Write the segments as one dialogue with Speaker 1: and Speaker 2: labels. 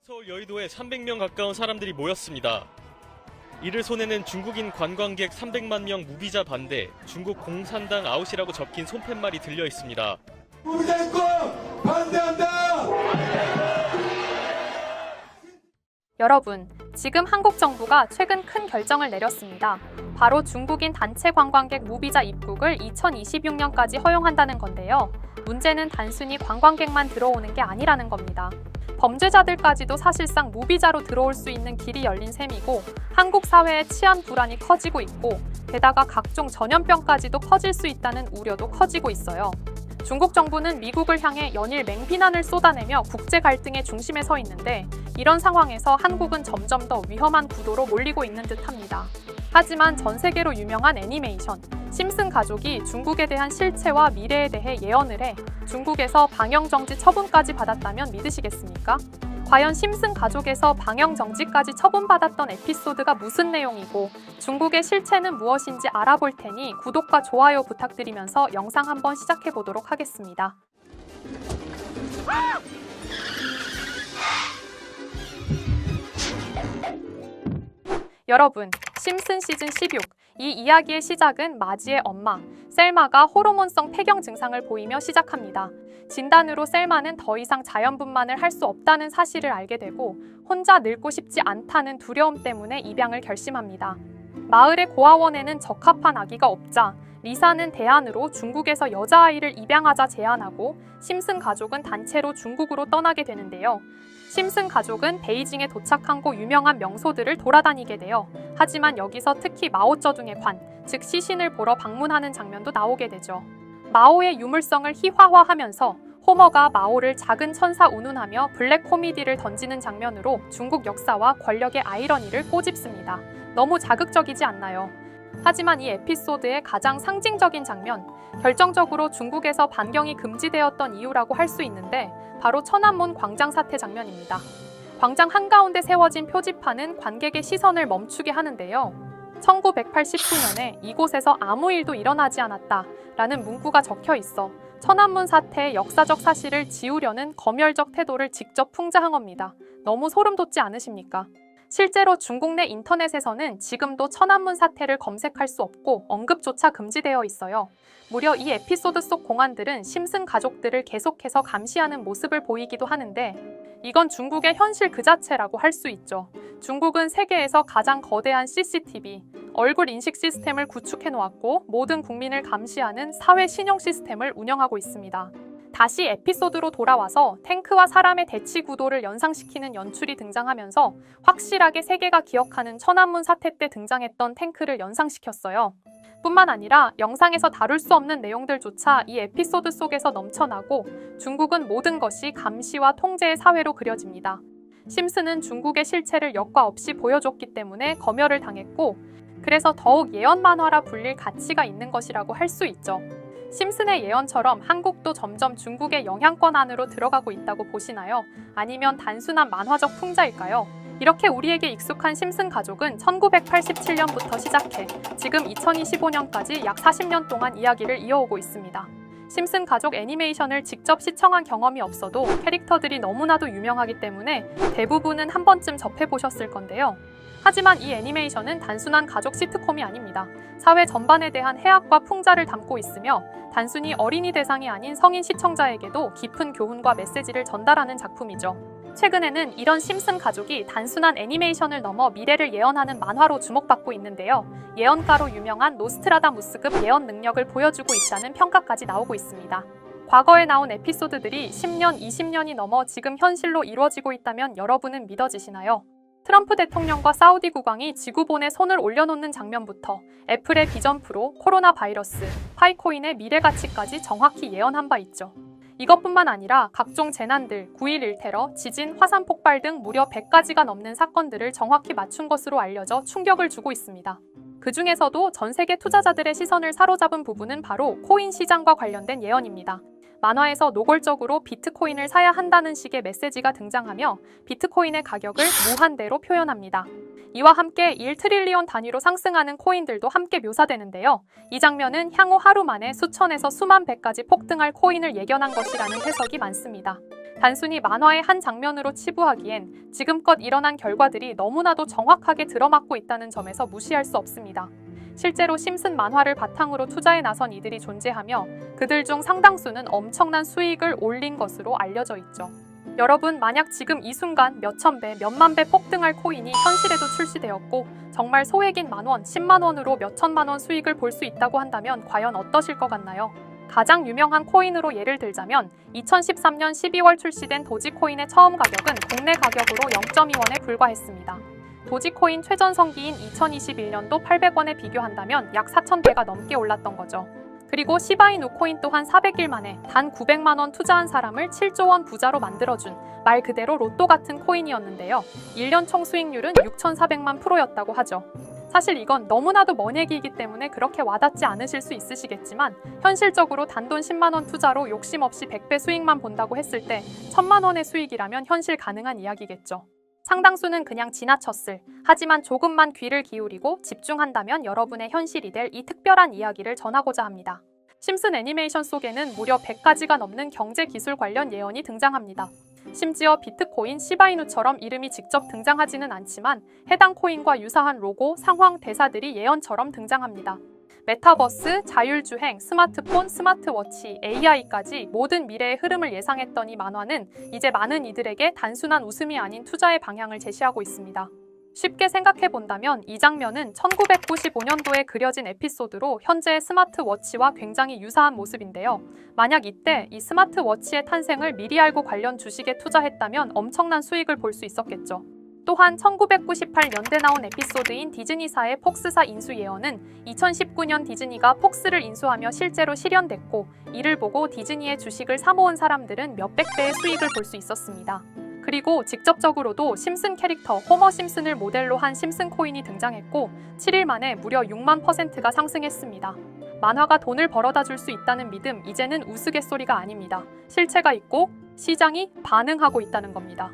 Speaker 1: 서울 여의도에 300명 가까운 사람들이 모였습니다. 이를 손에는 중국인 관광객 300만 명 무비자 반대, 중국 공산당 아웃이라고 적힌 손팻말이 들려 있습니다.
Speaker 2: 무비자 입국 반대한다!
Speaker 3: 여러분, 지금 한국 정부가 최근 큰 결정을 내렸습니다. 바로 중국인 단체 관광객 무비자 입국을 2026년까지 허용한다는 건데요. 문제는 단순히 관광객만 들어오는 게 아니라는 겁니다. 범죄자들까지도 사실상 무비자로 들어올 수 있는 길이 열린 셈이고, 한국 사회의 치안 불안이 커지고 있고, 게다가 각종 전염병까지도 퍼질 수 있다는 우려도 커지고 있어요. 중국 정부는 미국을 향해 연일 맹비난을 쏟아내며 국제 갈등의 중심에 서 있는데, 이런 상황에서 한국은 점점 더 위험한 구도로 몰리고 있는 듯합니다. 하지만 전 세계로 유명한 애니메이션 심슨 가족이 중국에 대한 실체와 미래에 대해 예언을 해 중국에서 방영정지 처분까지 받았다면 믿으시겠습니까? 과연 심슨 가족에서 방영정지까지 처분받았던 에피소드가 무슨 내용이고 중국의 실체는 무엇인지 알아볼 테니 구독과 좋아요 부탁드리면서 영상 한번 시작해 보도록 하겠습니다. 여러분, 심슨 시즌 16. 이 이야기의 시작은 마지의 엄마, 셀마가 호르몬성 폐경 증상을 보이며 시작합니다. 진단으로 셀마는 더 이상 자연분만을 할 수 없다는 사실을 알게 되고 혼자 늙고 싶지 않다는 두려움 때문에 입양을 결심합니다. 마을의 고아원에는 적합한 아기가 없자 리사는 대안으로 중국에서 여자아이를 입양하자 제안하고 심슨 가족은 단체로 중국으로 떠나게 되는데요. 심슨 가족은 베이징에 도착한 곳 유명한 명소들을 돌아다니게 돼요. 하지만 여기서 특히 마오쩌둥의 관, 즉 시신을 보러 방문하는 장면도 나오게 되죠. 마오의 유물성을 희화화하면서 호머가 마오를 작은 천사 운운하며 블랙 코미디를 던지는 장면으로 중국 역사와 권력의 아이러니를 꼬집습니다. 너무 자극적이지 않나요? 하지만 이 에피소드의 가장 상징적인 장면, 결정적으로 중국에서 반경이 금지되었던 이유라고 할 수 있는데 바로 천안문 광장 사태 장면입니다. 광장 한가운데 세워진 표지판은 관객의 시선을 멈추게 하는데요. 1989년에 이곳에서 아무 일도 일어나지 않았다 라는 문구가 적혀 있어 천안문 사태의 역사적 사실을 지우려는 검열적 태도를 직접 풍자한 겁니다. 너무 소름 돋지 않으십니까? 실제로 중국 내 인터넷에서는 지금도 천안문 사태를 검색할 수 없고 언급조차 금지되어 있어요. 무려 이 에피소드 속 공안들은 심슨 가족들을 계속해서 감시하는 모습을 보이기도 하는데 이건 중국의 현실 그 자체라고 할 수 있죠. 중국은 세계에서 가장 거대한 CCTV, 얼굴 인식 시스템을 구축해 놓았고 모든 국민을 감시하는 사회 신용 시스템을 운영하고 있습니다. 다시 에피소드로 돌아와서 탱크와 사람의 대치 구도를 연상시키는 연출이 등장하면서 확실하게 세계가 기억하는 천안문 사태 때 등장했던 탱크를 연상시켰어요. 뿐만 아니라 영상에서 다룰 수 없는 내용들조차 이 에피소드 속에서 넘쳐나고 중국은 모든 것이 감시와 통제의 사회로 그려집니다. 심슨은 중국의 실체를 여과 없이 보여줬기 때문에 검열을 당했고 그래서 더욱 예언 만화라 불릴 가치가 있는 것이라고 할 수 있죠. 심슨의 예언처럼 한국도 점점 중국의 영향권 안으로 들어가고 있다고 보시나요? 아니면 단순한 만화적 풍자일까요? 이렇게 우리에게 익숙한 심슨 가족은 1987년부터 시작해 지금 2025년까지 약 40년 동안 이야기를 이어오고 있습니다. 심슨 가족 애니메이션을 직접 시청한 경험이 없어도 캐릭터들이 너무나도 유명하기 때문에 대부분은 한 번쯤 접해보셨을 건데요. 하지만 이 애니메이션은 단순한 가족 시트콤이 아닙니다. 사회 전반에 대한 해악과 풍자를 담고 있으며 단순히 어린이 대상이 아닌 성인 시청자에게도 깊은 교훈과 메시지를 전달하는 작품이죠. 최근에는 이런 심슨 가족이 단순한 애니메이션을 넘어 미래를 예언하는 만화로 주목받고 있는데요. 예언가로 유명한 노스트라다무스급 예언 능력을 보여주고 있다는 평가까지 나오고 있습니다. 과거에 나온 에피소드들이 10년, 20년이 넘어 지금 현실로 이루어지고 있다면 여러분은 믿어지시나요? 트럼프 대통령과 사우디 국왕이 지구본에 손을 올려놓는 장면부터 애플의 비전 프로, 코로나 바이러스, 파이코인의 미래 가치까지 정확히 예언한 바 있죠. 이것뿐만 아니라 각종 재난들, 9.11 테러, 지진, 화산 폭발 등 무려 100가지가 넘는 사건들을 정확히 맞춘 것으로 알려져 충격을 주고 있습니다. 그 중에서도 전 세계 투자자들의 시선을 사로잡은 부분은 바로 코인 시장과 관련된 예언입니다. 만화에서 노골적으로 비트코인을 사야 한다는 식의 메시지가 등장하며 비트코인의 가격을 무한대로 표현합니다. 이와 함께 1트릴리온 단위로 상승하는 코인들도 함께 묘사되는데요. 이 장면은 향후 하루 만에 수천에서 수만 배까지 폭등할 코인을 예견한 것이라는 해석이 많습니다. 단순히 만화의 한 장면으로 치부하기엔 지금껏 일어난 결과들이 너무나도 정확하게 들어맞고 있다는 점에서 무시할 수 없습니다. 실제로 심슨 만화를 바탕으로 투자에 나선 이들이 존재하며 그들 중 상당수는 엄청난 수익을 올린 것으로 알려져 있죠. 여러분, 만약 지금 이 순간 몇천 배, 몇만 배 폭등할 코인이 현실에도 출시되었고 정말 소액인 만원, 10만 원으로 몇천만 원 수익을 볼 수 있다고 한다면 과연 어떠실 것 같나요? 가장 유명한 코인으로 예를 들자면 2013년 12월 출시된 도지코인의 처음 가격은 국내 가격으로 0.2원에 불과했습니다. 도지코인 최전성기인 2021년도 800원에 비교한다면 약 4,000배가 넘게 올랐던 거죠. 그리고 시바이누 코인 또한 400일 만에 단 900만 원 투자한 사람을 7조 원 부자로 만들어준 말 그대로 로또 같은 코인이었는데요. 1년 총 수익률은 6,400만 %였다고 하죠. 사실 이건 너무나도 먼 얘기이기 때문에 그렇게 와닿지 않으실 수 있으시겠지만 현실적으로 단돈 10만 원 투자로 욕심 없이 100배 수익만 본다고 했을 때 1,000만 원의 수익이라면 현실 가능한 이야기겠죠. 상당수는 그냥 지나쳤을, 하지만 조금만 귀를 기울이고 집중한다면 여러분의 현실이 될 이 특별한 이야기를 전하고자 합니다. 심슨 애니메이션 속에는 무려 100가지가 넘는 경제 기술 관련 예언이 등장합니다. 심지어 비트코인, 시바이누처럼 이름이 직접 등장하지는 않지만 해당 코인과 유사한 로고, 상황, 대사들이 예언처럼 등장합니다. 메타버스, 자율주행, 스마트폰, 스마트워치, AI까지 모든 미래의 흐름을 예상했던 이 만화는 이제 많은 이들에게 단순한 웃음이 아닌 투자의 방향을 제시하고 있습니다. 쉽게 생각해본다면 이 장면은 1995년도에 그려진 에피소드로 현재의 스마트워치와 굉장히 유사한 모습인데요. 만약 이때 이 스마트워치의 탄생을 미리 알고 관련 주식에 투자했다면 엄청난 수익을 볼 수 있었겠죠. 또한 1998년대 나온 에피소드인 디즈니사의 폭스사 인수 예언은 2019년 디즈니가 폭스를 인수하며 실제로 실현됐고 이를 보고 디즈니의 주식을 사모은 사람들은 몇백 배의 수익을 볼 수 있었습니다. 그리고 직접적으로도 심슨 캐릭터 호머 심슨을 모델로 한 심슨 코인이 등장했고 7일 만에 무려 6만 %가 상승했습니다. 만화가 돈을 벌어다 줄 수 있다는 믿음, 이제는 우스갯소리가 아닙니다. 실체가 있고 시장이 반응하고 있다는 겁니다.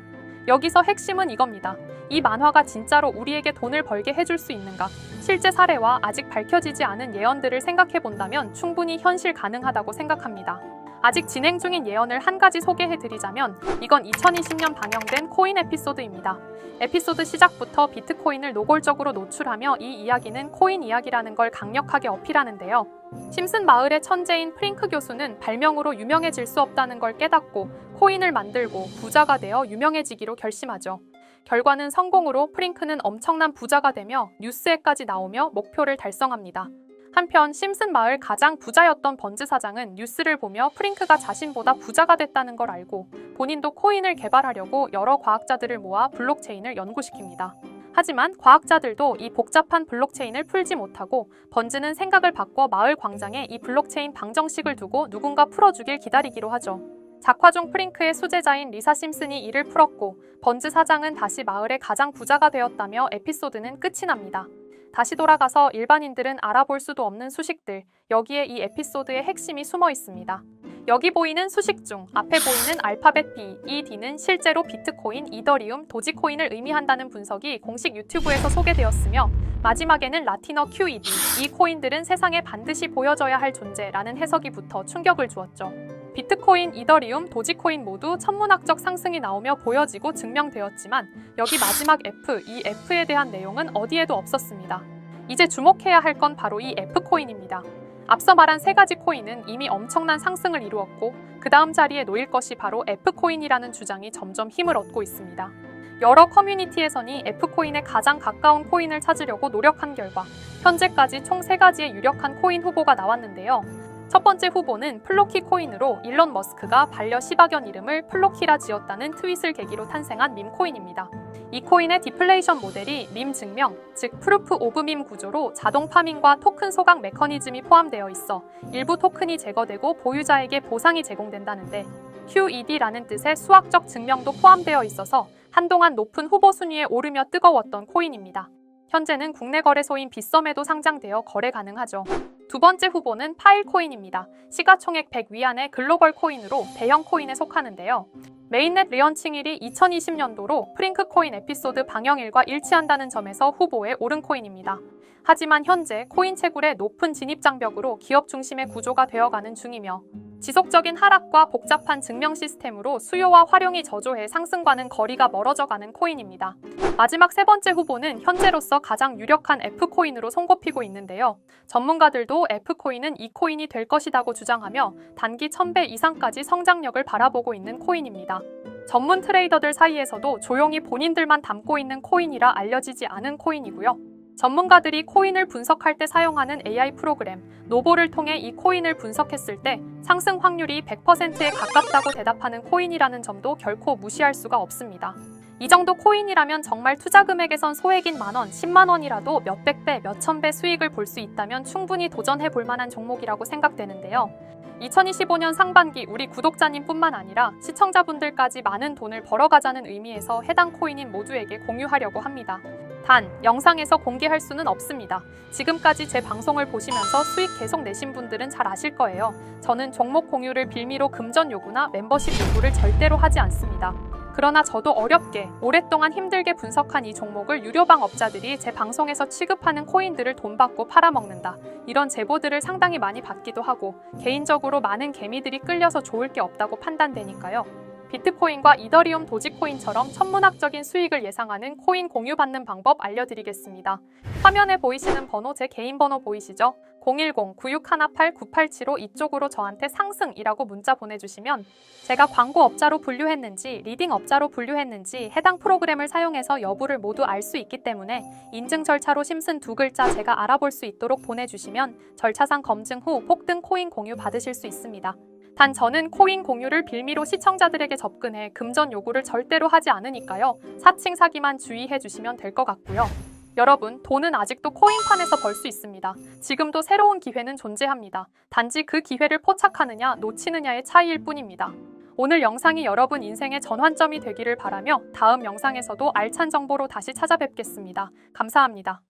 Speaker 3: 여기서 핵심은 이겁니다. 이 만화가 진짜로 우리에게 돈을 벌게 해줄 수 있는가? 실제 사례와 아직 밝혀지지 않은 예언들을 생각해본다면 충분히 현실 가능하다고 생각합니다. 아직 진행 중인 예언을 한 가지 소개해드리자면 이건 2020년 방영된 코인 에피소드입니다. 에피소드 시작부터 비트코인을 노골적으로 노출하며 이 이야기는 코인 이야기라는 걸 강력하게 어필하는데요. 심슨 마을의 천재인 프링크 교수는 발명으로 유명해질 수 없다는 걸 깨닫고 코인을 만들고 부자가 되어 유명해지기로 결심하죠. 결과는 성공으로 프링크는 엄청난 부자가 되며 뉴스에까지 나오며 목표를 달성합니다. 한편 심슨 마을 가장 부자였던 번즈 사장은 뉴스를 보며 프링크가 자신보다 부자가 됐다는 걸 알고 본인도 코인을 개발하려고 여러 과학자들을 모아 블록체인을 연구시킵니다. 하지만 과학자들도 이 복잡한 블록체인을 풀지 못하고 번즈는 생각을 바꿔 마을 광장에 이 블록체인 방정식을 두고 누군가 풀어주길 기다리기로 하죠. 작화 중 프링크의 수제자인 리사 심슨이 이를 풀었고 번즈 사장은 다시 마을의 가장 부자가 되었다며 에피소드는 끝이 납니다. 다시 돌아가서 일반인들은 알아볼 수도 없는 수식들, 여기에 이 에피소드의 핵심이 숨어 있습니다. 여기 보이는 수식 중 앞에 보이는 알파벳 B, 이 D는 실제로 비트코인, 이더리움, 도지코인을 의미한다는 분석이 공식 유튜브에서 소개되었으며 마지막에는 라틴어 QED, 이 코인들은 세상에 반드시 보여져야 할 존재라는 해석이 붙어 충격을 주었죠. 비트코인, 이더리움, 도지코인 모두 천문학적 상승이 나오며 보여지고 증명되었지만 여기 마지막 F, 이 F에 대한 내용은 어디에도 없었습니다. 이제 주목해야 할 건 바로 이 F코인입니다. 앞서 말한 세 가지 코인은 이미 엄청난 상승을 이루었고 그 다음 자리에 놓일 것이 바로 F코인이라는 주장이 점점 힘을 얻고 있습니다. 여러 커뮤니티에서는 F코인에 가장 가까운 코인을 찾으려고 노력한 결과 현재까지 총 3가지의 유력한 코인 후보가 나왔는데요. 첫 번째 후보는 플로키 코인으로 일론 머스크가 반려 시바견 이름을 플로키라 지었다는 트윗을 계기로 탄생한 밈코인입니다. 이 코인의 디플레이션 모델이 밈 증명, 즉 프루프 오브 밈 구조로 자동 파밍과 토큰 소각 메커니즘이 포함되어 있어 일부 토큰이 제거되고 보유자에게 보상이 제공된다는데 QED라는 뜻의 수학적 증명도 포함되어 있어서 한동안 높은 후보 순위에 오르며 뜨거웠던 코인입니다. 현재는 국내 거래소인 빗썸에도 상장되어 거래 가능하죠. 두 번째 후보는 파일코인입니다. 시가총액 100 위안의 글로벌 코인으로 대형 코인에 속하는데요. 메인넷 리언칭일이 2020년도로 프링크코인 에피소드 방영일과 일치한다는 점에서 후보에 오른 코인입니다. 하지만 현재 코인 채굴의 높은 진입 장벽으로 기업 중심의 구조가 되어가는 중이며 지속적인 하락과 복잡한 증명 시스템으로 수요와 활용이 저조해 상승과는 거리가 멀어져가는 코인입니다. 마지막 세 번째 후보는 현재로서 가장 유력한 F코인으로 손꼽히고 있는데요. 전문가들도 F코인은 이 코인이 될 것이라고 주장하며 단기 1000배 이상까지 성장력을 바라보고 있는 코인입니다. 전문 트레이더들 사이에서도 조용히 본인들만 담고 있는 코인이라 알려지지 않은 코인이고요. 전문가들이 코인을 분석할 때 사용하는 AI 프로그램 노보를 통해 이 코인을 분석했을 때 상승 확률이 100%에 가깝다고 대답하는 코인이라는 점도 결코 무시할 수가 없습니다. 이 정도 코인이라면 정말 투자 금액에선 소액인 만원, 10만 원이라도 몇백 배, 몇천 배 수익을 볼 수 있다면 충분히 도전해 볼 만한 종목이라고 생각되는데요. 2025년 상반기 우리 구독자님뿐만 아니라 시청자분들까지 많은 돈을 벌어가자는 의미에서 해당 코인인 모두에게 공유하려고 합니다. 단, 영상에서 공개할 수는 없습니다. 지금까지 제 방송을 보시면서 수익 계속 내신 분들은 잘 아실 거예요. 저는 종목 공유를 빌미로 금전 요구나 멤버십 요구를 절대로 하지 않습니다. 그러나 저도 어렵게 오랫동안 힘들게 분석한 이 종목을 유료방 업자들이 제 방송에서 취급하는 코인들을 돈 받고 팔아먹는다. 이런 제보들을 상당히 많이 받기도 하고 개인적으로 많은 개미들이 끌려서 좋을 게 없다고 판단되니까요. 비트코인과 이더리움 도지코인처럼 천문학적인 수익을 예상하는 코인 공유받는 방법 알려드리겠습니다. 화면에 보이시는 번호 제 개인 번호 보이시죠? 010-9618-9875 이쪽으로 저한테 상승이라고 문자 보내주시면 제가 광고업자로 분류했는지 리딩업자로 분류했는지 해당 프로그램을 사용해서 여부를 모두 알 수 있기 때문에 인증 절차로 심슨 2글자 제가 알아볼 수 있도록 보내주시면 절차상 검증 후 폭등 코인 공유 받으실 수 있습니다. 단 저는 코인 공유를 빌미로 시청자들에게 접근해 금전 요구를 절대로 하지 않으니까요. 사칭 사기만 주의해 주시면 될 것 같고요. 여러분, 돈은 아직도 코인판에서 벌 수 있습니다. 지금도 새로운 기회는 존재합니다. 단지 그 기회를 포착하느냐 놓치느냐의 차이일 뿐입니다. 오늘 영상이 여러분 인생의 전환점이 되기를 바라며 다음 영상에서도 알찬 정보로 다시 찾아뵙겠습니다. 감사합니다.